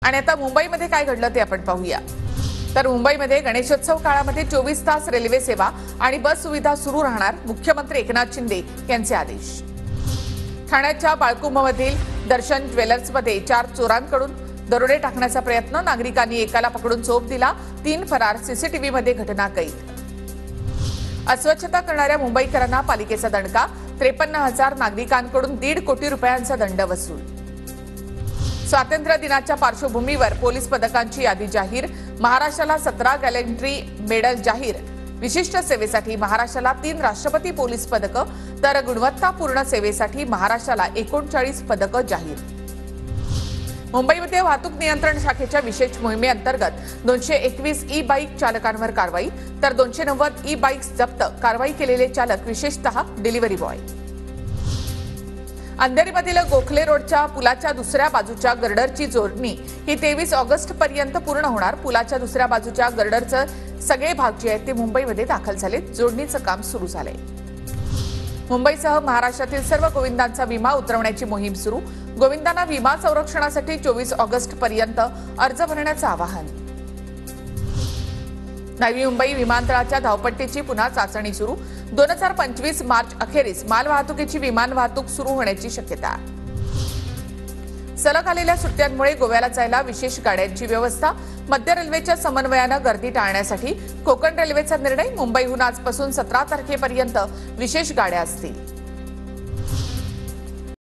आणि आता मुंबईमध्ये काय घडलं ते आपण पाहूया। तर मुंबईमध्ये गणेशोत्सव काळामध्ये 24 तास रेल्वे सेवा आणि बस सुविधा सुरू राहणार, मुख्यमंत्री एकनाथ शिंदे यांचे आदेश। ठाण्याच्या बाळकुंभमधील दर्शन ज्वेलर्समध्ये 4 चोरांकडून दरोडे टाकण्याचा प्रयत्न, नागरिकांनी एकाला पकडून चोप दिला, 3 फरार, सीसीटीव्हीमध्ये घटना कैद। अस्वच्छता करणाऱ्या मुंबईकरांना पालिकेचा दणका, 53,000 नागरिकांकडून 1.5 कोटी रुपयांचा दंड वसूल। स्वातंत्र्य दिनाच्या पार्श्वभूमीवर पोलीस पदकांची यादी जाहीर, महाराष्ट्राला 17 गॅलेंट्री मेडल जाहीर। विशिष्ट सेवेसाठी महाराष्ट्राला 3 राष्ट्रपती पोलीस पदकं, तर गुणवत्तापूर्ण सेवेसाठी महाराष्ट्राला 39 पदकं जाहीर। मुंबईमध्ये वाहतूक नियंत्रण शाखेच्या विशेष मोहिमेअंतर्गत 221 ई बाईक चालकांवर कारवाई, तर 290 ई बाईक्स जप्त, कारवाई केलेले चालक विशेषतः डिलिव्हरी बॉय। अंधेरीमधील गोखले रोडच्या पुलाच्या दुसऱ्या बाजूच्या गर्डरची जोडणी ही 23 ऑगस्ट पर्यंत पूर्ण होणार। पुलाच्या दुसऱ्या बाजूच्या गर्डरचे सगळे भाग जे आहेत ते मुंबईमध्ये दाखल झालेत, जोडणीचं काम सुरू झालंय। मुंबईसह महाराष्ट्रातील सर्व गोविंदांचा विमा उतरवण्याची मोहीम सुरू, गोविंदांना विमा संरक्षणासाठी 24 ऑगस्ट पर्यंत अर्ज भरण्याचं आवाहन। नवी मुंबई विमानतळाच्या धावपट्टीची पुन्हा चाचणी सुरू, 2025 मार्च अखेरीस मालवाहतुकीची विमान वाहतूक सुरू होण्याची शक्यता। सलग आलेल्या सुट्ट्यांमुळे गोव्याला जायला विशेष गाड्यांची व्यवस्था, मध्य रेल्वेच्या समन्वयानं गर्दी टाळण्यासाठी कोकण रेल्वेचा निर्णय, मुंबईहून आजपासून 17 तारखेपर्यंत विशेष गाड्या असतील।